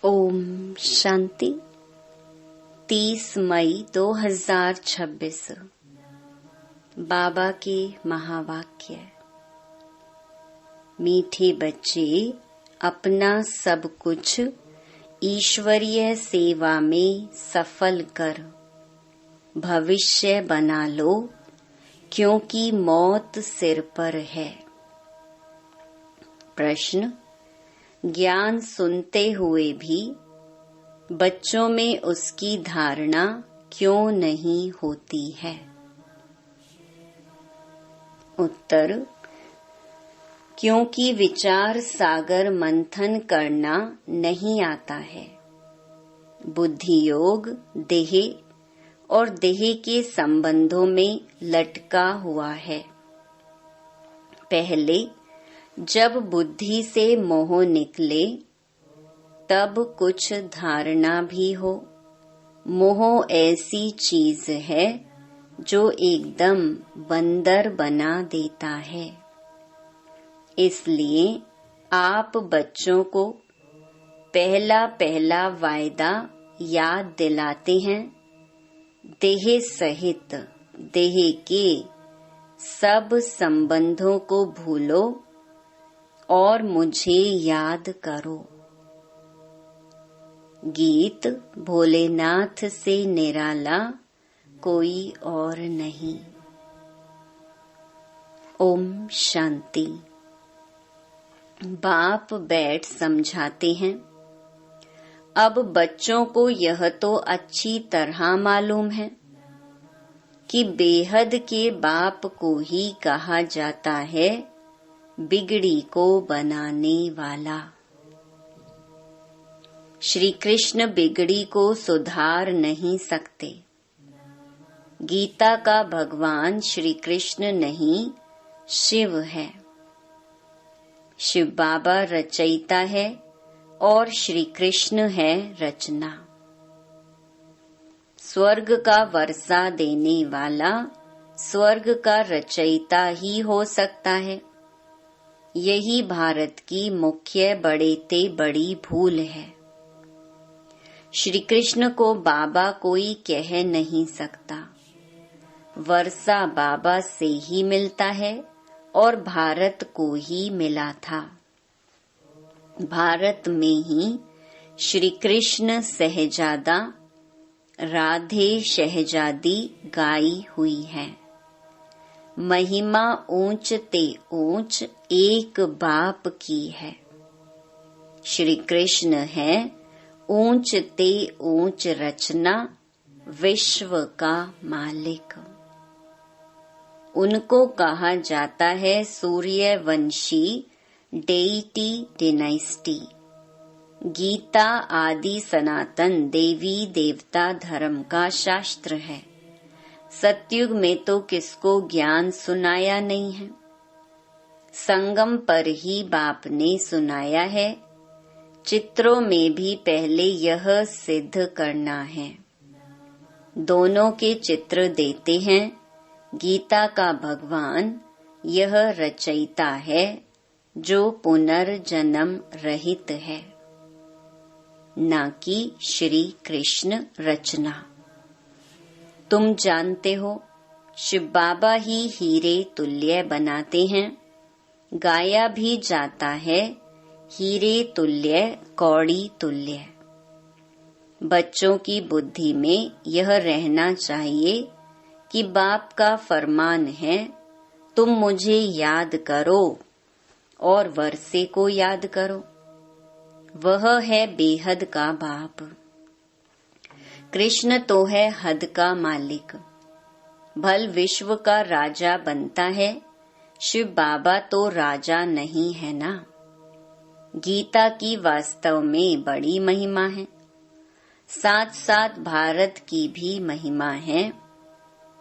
ओम शांति। 30 मई 2026 बाबा के महावाक्य। मीठे बच्चे, अपना सब कुछ ईश्वरीय सेवा में सफल कर भविष्य बना लो, क्योंकि मौत सिर पर है। प्रश्न: ज्ञान सुनते हुए भी बच्चों में उसकी धारणा क्यों नहीं होती है? उत्तर: क्योंकि विचार सागर मंथन करना नहीं आता है। बुद्धि योग देह और देह के संबंधों में लटका हुआ है। पहले जब बुद्धि से मोह निकले तब कुछ धारणा भी हो। मोह ऐसी चीज है जो एकदम बंदर बना देता है। इसलिए आप बच्चों को पहला पहला वायदा याद दिलाते हैं। देह सहित देह के सब संबंधों को भूलो और मुझे याद करो। गीत: भोलेनाथ से निराला कोई और नहीं। ओम शांति। बाप बैठ समझाते हैं। अब बच्चों को यह तो अच्छी तरह मालूम है कि बेहद के बाप को ही कहा जाता है बिगड़ी को बनाने वाला। श्री कृष्ण बिगड़ी को सुधार नहीं सकते। गीता का भगवान श्री कृष्ण नहीं, शिव है। शिव बाबा रचयिता है और श्री कृष्ण है रचना। स्वर्ग का वर्षा देने वाला स्वर्ग का रचयिता ही हो सकता है। यही भारत की मुख्य बड़े ते बड़ी भूल है। श्री कृष्ण को बाबा कोई कह नहीं सकता। वर्षा बाबा से ही मिलता है और भारत को ही मिला था। भारत में ही श्री कृष्ण सहजादा, राधे शहजादी गाई हुई है। महिमा ऊंच ते ऊंच एक बाप की है। श्री कृष्ण है ऊंच ते ऊंच रचना, विश्व का मालिक। उनको कहा जाता है सूर्यवंशी डेइटी डिनाइस्टी। गीता आदि सनातन देवी देवता धर्म का शास्त्र है। सतयुग में तो किसको ज्ञान सुनाया नहीं है। संगम पर ही बाप ने सुनाया है। चित्रों में भी पहले यह सिद्ध करना है। दोनों के चित्र देते हैं। गीता का भगवान यह रचयिता है जो पुनर्जन्म रहित है, न कि श्री कृष्ण रचना। तुम जानते हो, शिव बाबा ही हीरे तुल्य बनाते हैं। गाया भी जाता है हीरे तुल्य कौड़ी तुल्य। बच्चों की बुद्धि में यह रहना चाहिए कि बाप का फरमान है, तुम मुझे याद करो और वर्षे को याद करो। वह है बेहद का बाप। कृष्ण तो है हद का मालिक। भल विश्व का राजा बनता है, शिव बाबा तो राजा नहीं है ना। गीता की वास्तव में बड़ी महिमा है। साथ साथ भारत की भी महिमा है।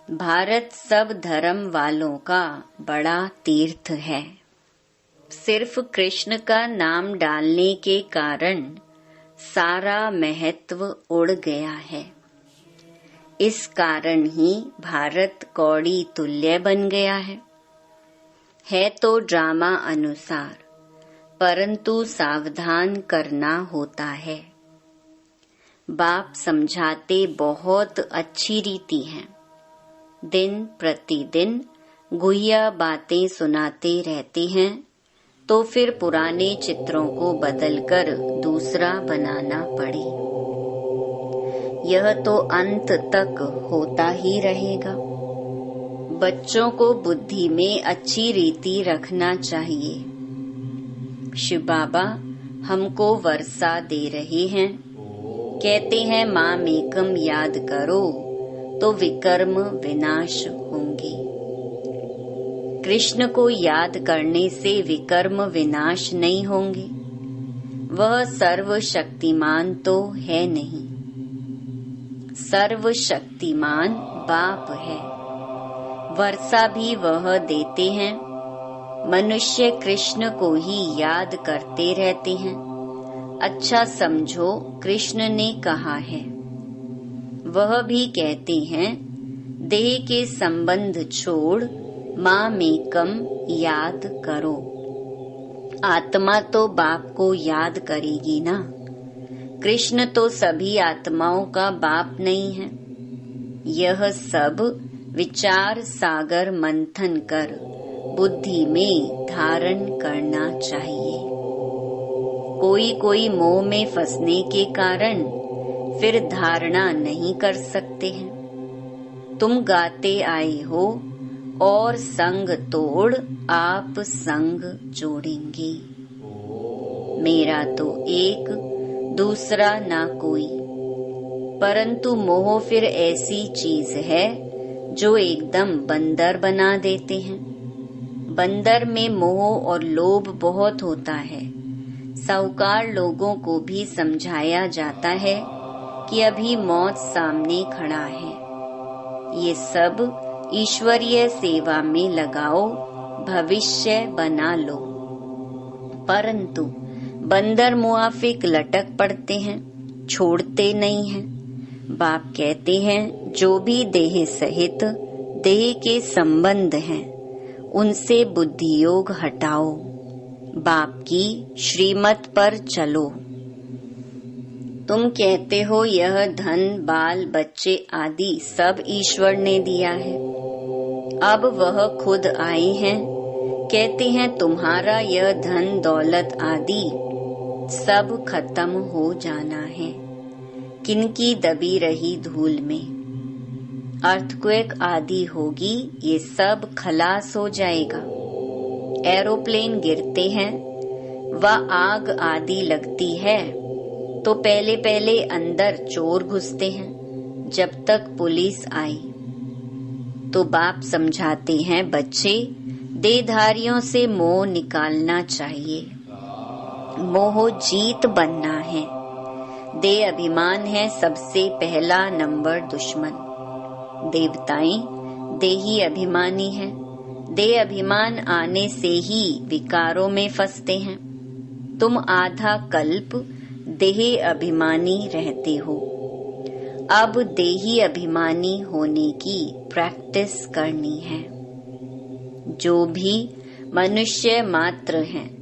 भारत सब धर्म वालों का बड़ा तीर्थ है। सिर्फ कृष्ण का नाम डालने के कारण सारा महत्व उड़ गया है। इस कारण ही भारत कौड़ी तुल्य बन गया है तो ड्रामा अनुसार, परंतु सावधान करना होता है। बाप समझाते बहुत अच्छी रीति है। दिन प्रतिदिन गुह्य बातें सुनाते रहते हैं तो फिर पुराने चित्रों को बदलकर दूसरा बनाना पड़े। यह तो अंत तक होता ही रहेगा। बच्चों को बुद्धि में अच्छी रीति रखना चाहिए। शिव बाबा हमको वर्षा दे रहे हैं। कहते हैं मामेकम याद करो तो विकर्म विनाश होंगे। कृष्ण को याद करने से विकर्म विनाश नहीं होंगे। वह सर्वशक्तिमान तो है नहीं। सर्वशक्तिमान बाप है। वर्षा भी वह देते हैं। मनुष्य कृष्ण को ही याद करते रहते हैं। अच्छा समझो कृष्ण ने कहा है। वह भी कहते हैं देह के संबंध छोड़ मामेकम याद करो। आत्मा तो बाप को याद करेगी ना। कृष्ण तो सभी आत्माओं का बाप नहीं है। यह सब विचार सागर मंथन कर बुद्धि में धारण करना चाहिए। कोई कोई मोह में फंसने के कारण फिर धारणा नहीं कर सकते हैं। तुम गाते आए हो और संग तोड़ आप संग जोड़ेंगे। मेरा तो एक दूसरा ना कोई। परंतु मोह फिर ऐसी चीज है जो एकदम बंदर बना देते हैं। बंदर में मोह और लोभ बहुत होता है। साहूकार लोगों को भी समझाया जाता है कि अभी मौत सामने खड़ा है। ये सब ईश्वरीय सेवा में लगाओ, भविष्य बना लो। परंतु बंदर मुआफिक लटक पड़ते हैं, छोड़ते नहीं हैं। बाप कहते हैं जो भी देह सहित देह के संबंध हैं उनसे बुद्धि योग हटाओ। बाप की श्रीमत पर चलो। तुम कहते हो यह धन बाल बच्चे आदि सब ईश्वर ने दिया है। अब वह खुद आए हैं, कहते हैं तुम्हारा यह धन दौलत आदि सब खत्म हो जाना है। किनकी दबी रही धूल में अर्थक्वेक आदि होगी, ये सब खलास हो जाएगा। एरोप्लेन गिरते हैं व आग आदि लगती है तो पहले पहले अंदर चोर घुसते हैं जब तक पुलिस आई। तो बाप समझाते हैं बच्चे देहधारियों से मोह निकालना चाहिए। मोह जीत बनना है। देह अभिमान है सबसे पहला नंबर दुश्मन। देवताएं देही अभिमानी हैं। देह अभिमान आने से ही विकारों में फंसते हैं। तुम आधा कल्प देह अभिमानी रहते हो। अब देही अभिमानी होने की प्रैक्टिस करनी है। जो भी मनुष्य मात्र हैं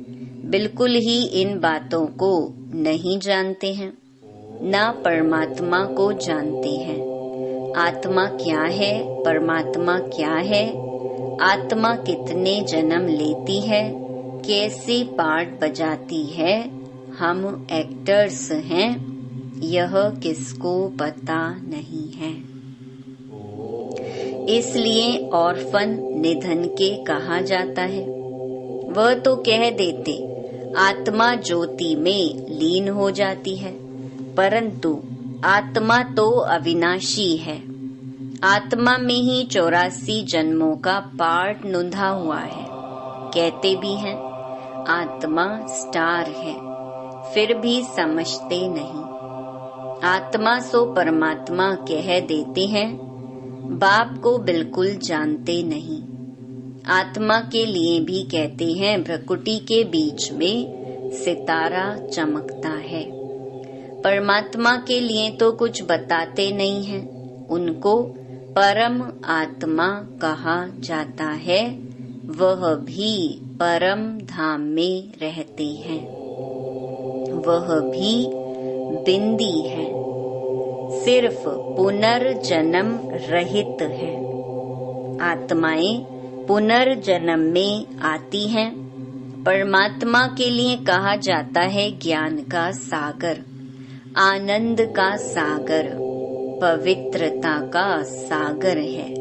बिल्कुल ही इन बातों को नहीं जानते हैं, ना परमात्मा को जानते हैं। आत्मा क्या है, परमात्मा क्या है, आत्मा कितने जन्म लेती है, कैसे पार्ट बजाती है, हम एक्टर्स हैं, यह किसको पता नहीं है। इसलिए ऑर्फन निधन के कहा जाता है। वह तो कह देते आत्मा ज्योति में लीन हो जाती है, परंतु आत्मा तो अविनाशी है। आत्मा में ही 84 जन्मों का पार्ट नुंधा हुआ है। कहते भी हैं आत्मा स्टार है, फिर भी समझते नहीं। आत्मा सो परमात्मा कह देते हैं, बाप को बिल्कुल जानते नहीं। आत्मा के लिए भी कहते हैं भ्रकुटी के बीच में सितारा चमकता है। परमात्मा के लिए तो कुछ बताते नहीं हैं। उनको परम आत्मा कहा जाता है। वह भी परम धाम में रहते हैं। वह भी बिंदी है। सिर्फ पुनर्जन्म रहित है। आत्माएं पुनर्जन्म में आती हैं। परमात्मा के लिए कहा जाता है ज्ञान का सागर, आनंद का सागर, पवित्रता का सागर है।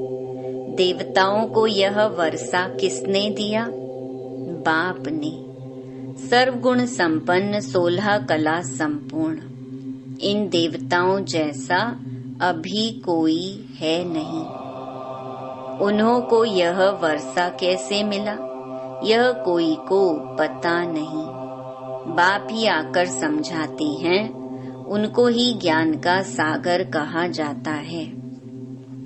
देवताओं को यह वर्षा किसने दिया? बाप ने। सर्वगुण संपन्न, 16 कला संपूर्ण। इन देवताओं जैसा अभी कोई है नहीं। उन्हों को यह वर्षा कैसे मिला, यह कोई को पता नहीं। बाप ही आकर समझाते हैं। उनको ही ज्ञान का सागर कहा जाता है।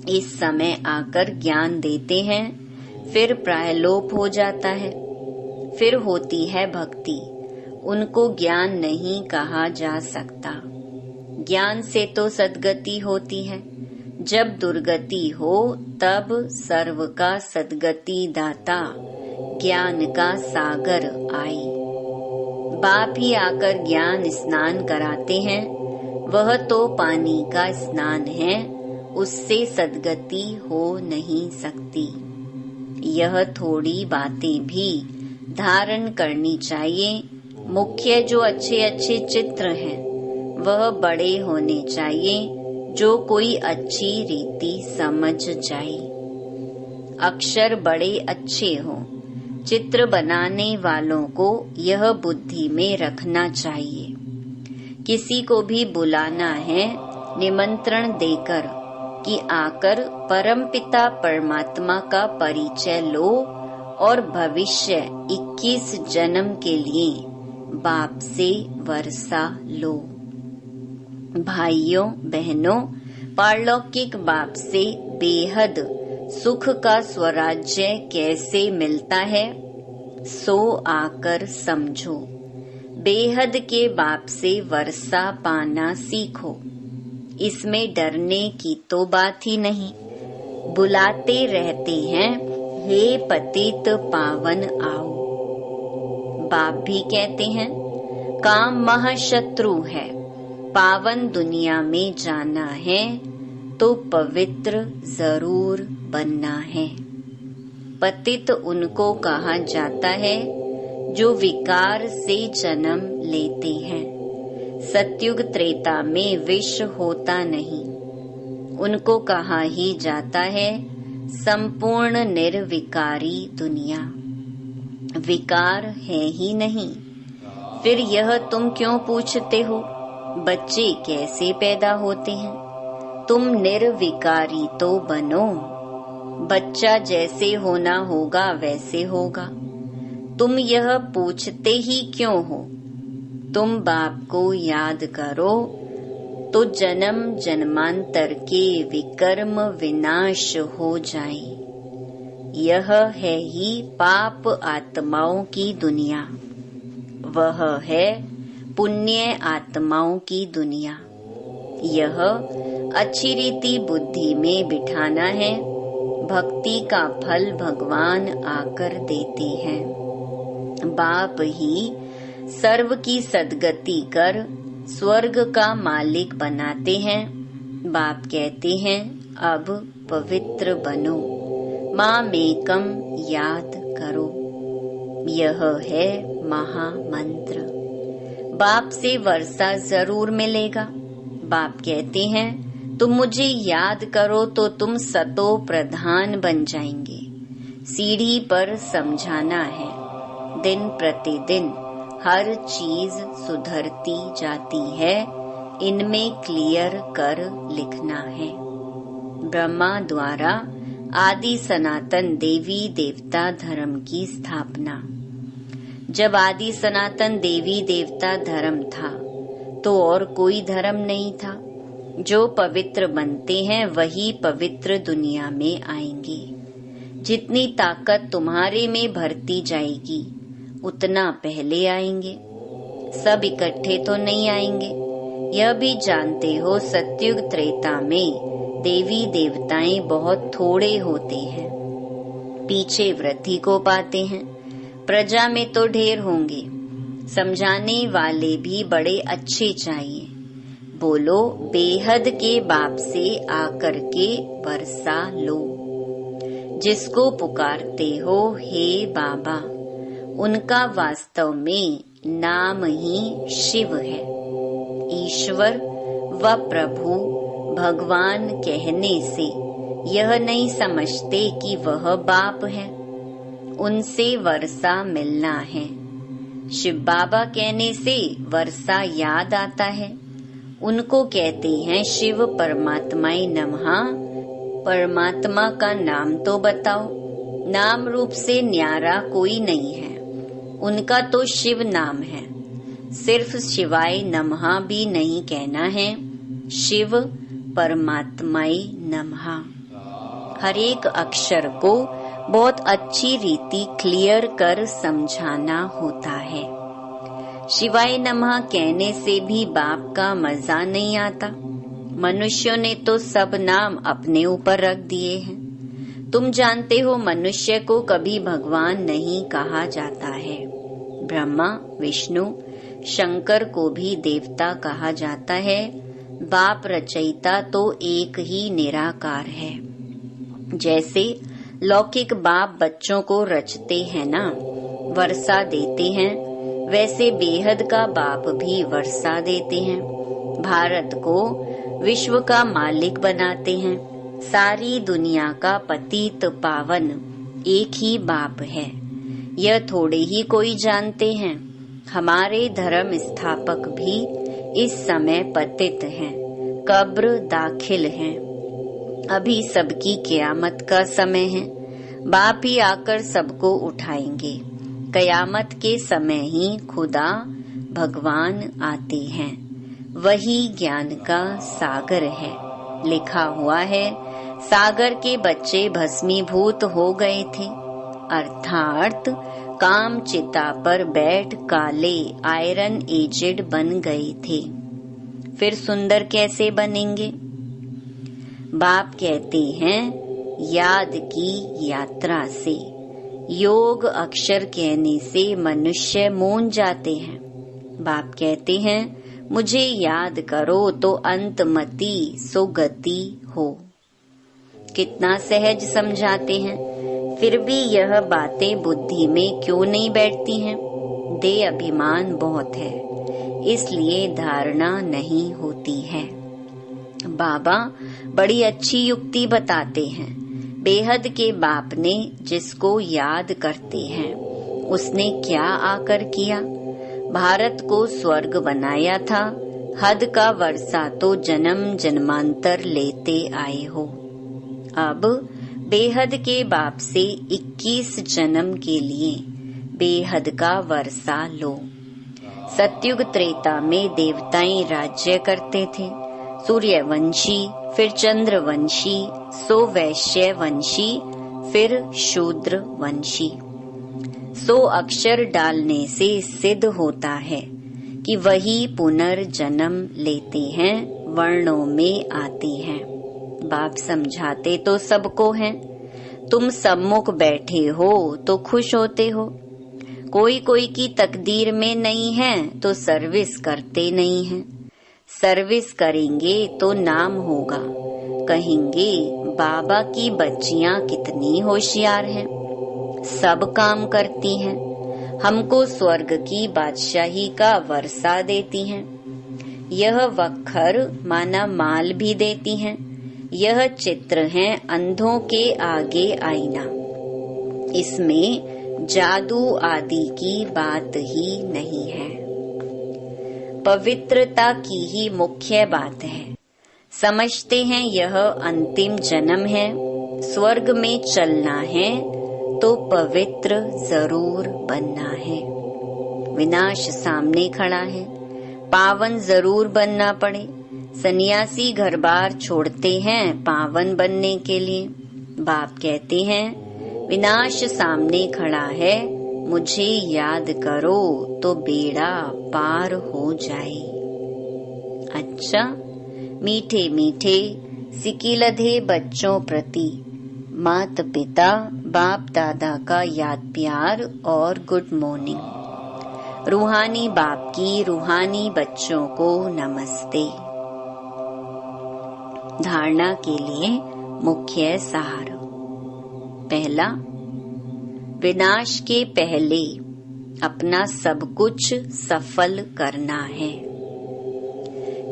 इस समय आकर ज्ञान देते हैं, फिर प्रायलोप हो जाता है, फिर होती है भक्ति। उनको ज्ञान नहीं कहा जा सकता। ज्ञान से तो सद्गति होती है। जब दुर्गति हो तब सर्व का सद्गति दाता ज्ञान का सागर आई। बाप ही आकर ज्ञान स्नान कराते हैं। वह तो पानी का स्नान है, उससे सद्गति हो नहीं सकती। यह थोड़ी बातें भी धारण करनी चाहिए। मुख्य जो अच्छे अच्छे चित्र हैं वह बड़े होने चाहिए, जो कोई अच्छी रीति समझ जाए। अक्षर बड़े अच्छे हों। चित्र बनाने वालों को यह बुद्धि में रखना चाहिए। किसी को भी बुलाना है निमंत्रण देकर कि आकर परमपिता परमात्मा का परिचय लो और भविष्य 21 जन्म के लिए बाप से वर्षा लो। भाइयों बहनों, पारलौकिक बाप से बेहद सुख का स्वराज्य कैसे मिलता है, सो आकर समझो। बेहद के बाप से वर्षा पाना सीखो। इसमें डरने की तो बात ही नहीं। बुलाते रहते हैं, हे पतित पावन आओ। बाप भी कहते हैं, काम महाशत्रु है। पावन दुनिया में जाना है तो पवित्र जरूर बनना है। पतित उनको कहा जाता है जो विकार से जन्म लेते हैं। सतयुग त्रेता में विष होता नहीं। उनको कहा ही जाता है संपूर्ण निर्विकारी दुनिया। विकार है ही नहीं। फिर यह तुम क्यों पूछते हो बच्चे कैसे पैदा होते हैं? तुम निर्विकारी तो बनो। बच्चा जैसे होना होगा वैसे होगा। तुम यह पूछते ही क्यों हो? तुम बाप को याद करो तो जन्म जन्मांतर के विकर्म विनाश हो जाए। यह है ही पाप आत्माओं की दुनिया। वह है पुण्य आत्माओं की दुनिया। यह अच्छी रीति बुद्धि में बिठाना है। भक्ति का फल भगवान आकर देते हैं। बाप ही सर्व की सद्गति कर स्वर्ग का मालिक बनाते हैं। बाप कहते हैं, अब पवित्र बनो, मामेकम याद करो। यह है महामंत्र। बाप से वर्षा जरूर मिलेगा। बाप कहते हैं, तुम मुझे याद करो तो तुम सतो प्रधान बन जाएंगे। सीढ़ी पर समझाना है। दिन प्रतिदिन हर चीज सुधरती जाती है। इनमें क्लियर कर लिखना है। ब्रह्मा द्वारा आदि सनातन देवी देवता धर्म की स्थापना। जब आदि सनातन देवी देवता धर्म था तो और कोई धर्म नहीं था। जो पवित्र बनते हैं वही पवित्र दुनिया में आएंगे। जितनी ताकत तुम्हारे में भरती जाएगी उतना पहले आएंगे। सब इकट्ठे तो नहीं आएंगे। यह भी जानते हो सतयुग त्रेता में देवी देवताएं बहुत थोड़े होते हैं। पीछे वृद्धि को पाते हैं। प्रजा में तो ढेर होंगे। समझाने वाले भी बड़े अच्छे चाहिए। बोलो बेहद के बाप से आकर के वर्षा लो। जिसको पुकारते हो हे बाबा, उनका वास्तव में नाम ही शिव है। ईश्वर व प्रभु भगवान कहने से यह नहीं समझते कि वह बाप है, उनसे वर्षा मिलना है। शिव बाबा कहने से वर्षा याद आता है। उनको कहते हैं शिव परमात्माय नमः। परमात्मा का नाम तो बताओ। नाम रूप से न्यारा कोई नहीं है, उनका तो शिव नाम है। सिर्फ शिवाय नमः भी नहीं कहना है, शिव परमात्माय नमः। हर एक अक्षर को बहुत अच्छी रीति क्लियर कर समझाना होता है। शिवाय नमः कहने से भी बाप का मजा नहीं आता। मनुष्यों ने तो सब नाम अपने ऊपर रख दिए हैं। तुम जानते हो मनुष्य को कभी भगवान नहीं कहा जाता है। ब्रह्मा, विष्णु, शंकर को भी देवता कहा जाता है। बाप रचयिता तो एक ही निराकार है। जैसे लौकिक बाप बच्चों को रचते हैं ना, वर्षा देते हैं, वैसे बेहद का बाप भी वर्षा देते हैं। भारत को विश्व का मालिक बनाते हैं। सारी दुनिया का पतित पावन एक ही बाप है। यह थोड़े ही कोई जानते हैं। हमारे धर्म स्थापक भी इस समय पतित हैं, कब्र दाखिल हैं। अभी सबकी क़यामत का समय है। बाप ही आकर सबको उठाएंगे। क़यामत के समय ही खुदा भगवान आते हैं। वही ज्ञान का सागर है। लिखा हुआ है सागर के बच्चे भस्मीभूत हो गए थे, अर्थात काम चिता पर बैठ काले आयरन एजेड बन गए थे। फिर सुंदर कैसे बनेंगे? बाप कहते हैं याद की यात्रा से। योग अक्षर कहने से मनुष्य मौन जाते हैं। बाप कहते हैं मुझे याद करो तो अंतमति सुगति हो। कितना सहज समझाते हैं, फिर भी यह बातें बुद्धि में क्यों नहीं बैठती हैं? देह अभिमान बहुत है, इसलिए धारणा नहीं होती है। बाबा बड़ी अच्छी युक्ति बताते हैं। बेहद के बाप ने जिसको याद करते हैं, उसने क्या आकर किया? भारत को स्वर्ग बनाया था। हद का वर्षा तो जन्म जन्मांतर लेते आए हो। अब बेहद के बाप से 21 जन्म के लिए बेहद का वर्षा लो। सतयुग त्रेता में देवताएं राज्य करते थे। सूर्यवंशी, फिर चंद्रवंशी, सो वैश्यवंशी, फिर शूद्रवंशी। 100 अक्षर डालने से सिद्ध होता है कि वही पुनर्जन्म लेते हैं, वर्णों में आते हैं। बाप समझाते तो सबको हैं। तुम सम्मुख बैठे हो तो खुश होते हो। कोई कोई की तकदीर में नहीं है तो सर्विस करते नहीं हैं। सर्विस करेंगे तो नाम होगा। कहेंगे बाबा की बच्चियां कितनी होशियार हैं, सब काम करती हैं, हमको स्वर्ग की बादशाही का वर्षा देती हैं। यह वक्खर माना माल भी देती हैं। यह चित्र हैं अंधों के आगे आईना। इसमें जादू आदि की बात ही नहीं है। पवित्रता की ही मुख्य बात है। समझते हैं यह अंतिम जन्म है, स्वर्ग में चलना है तो पवित्र जरूर बनना है। विनाश सामने खड़ा है, पावन जरूर बनना पड़े। सन्यासी घर बार छोड़ते हैं पावन बनने के लिए। बाप कहते हैं विनाश सामने खड़ा है, मुझे याद करो तो बेड़ा पार हो जाए। अच्छा, मीठे मीठे सिकिलधे बच्चों प्रति माता पिता बाप दादा का याद प्यार और गुड मॉर्निंग। रूहानी बाप की रूहानी बच्चों को नमस्ते। धारणा के लिए मुख्य सार। पहला, विनाश के पहले अपना सब कुछ सफल करना है।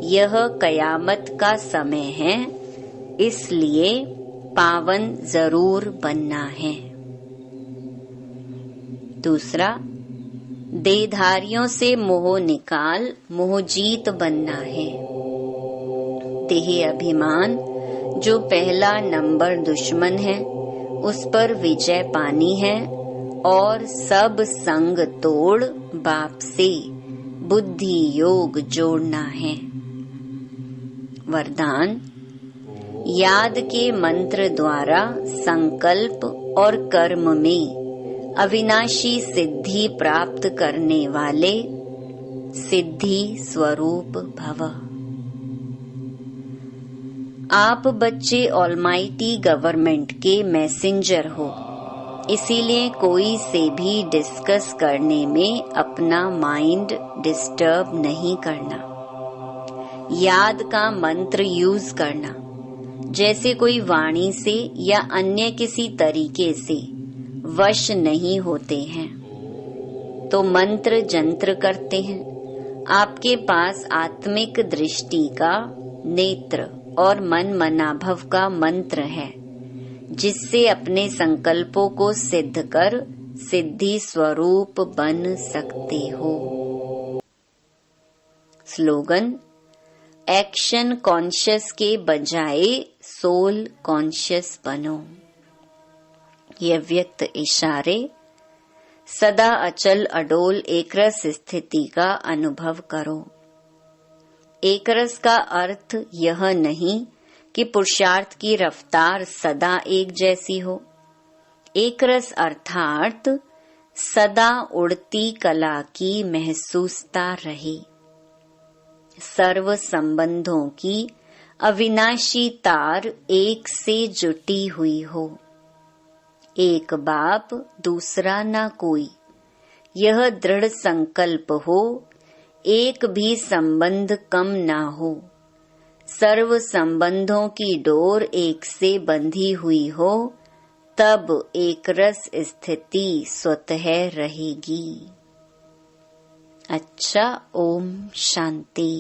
यह कयामत का समय है, इसलिए पावन जरूर बनना है। दूसरा, देहधारियों से मोह निकाल मोहजीत बनना है। देह अभिमान जो पहला नंबर दुश्मन है, उस पर विजय पानी है और सब संग तोड़ बाप से बुद्धि योग जोड़ना है। वरदान, याद के मंत्र द्वारा संकल्प और कर्म में अविनाशी सिद्धि प्राप्त करने वाले सिद्धि स्वरूप भव। आप बच्चे ऑलमाइटी गवर्नमेंट के मैसेंजर हो, इसीलिए कोई से भी डिस्कस करने में अपना माइंड डिस्टर्ब नहीं करना। याद का मंत्र यूज करना, जैसे कोई वाणी से या अन्य किसी तरीके से वश नहीं होते हैं तो मंत्र जंत्र करते हैं। आपके पास आत्मिक दृष्टि का नेत्र और मन मनाभव का मंत्र है, जिससे अपने संकल्पों को सिद्ध कर सिद्धि स्वरूप बन सकते हो। स्लोगन, एक्शन कॉन्शियस के बजाय सोल कॉन्शियस बनो। ये व्यक्त इशारे सदा अचल अडोल एकरस स्थिति का अनुभव करो। एकरस का अर्थ यह नहीं कि पुरुषार्थ की रफ्तार सदा एक जैसी हो। एकरस अर्थात सदा उड़ती कला की महसूसता रहे। सर्व संबंधों की अविनाशी तार एक से जुटी हुई हो। एक बाप दूसरा ना कोई, यह दृढ़ संकल्प हो। एक भी संबंध कम ना हो। सर्व संबंधों की डोर एक से बंधी हुई हो, तब एक रस स्थिति स्वतः रहेगी। अच्छा, ओम शांति।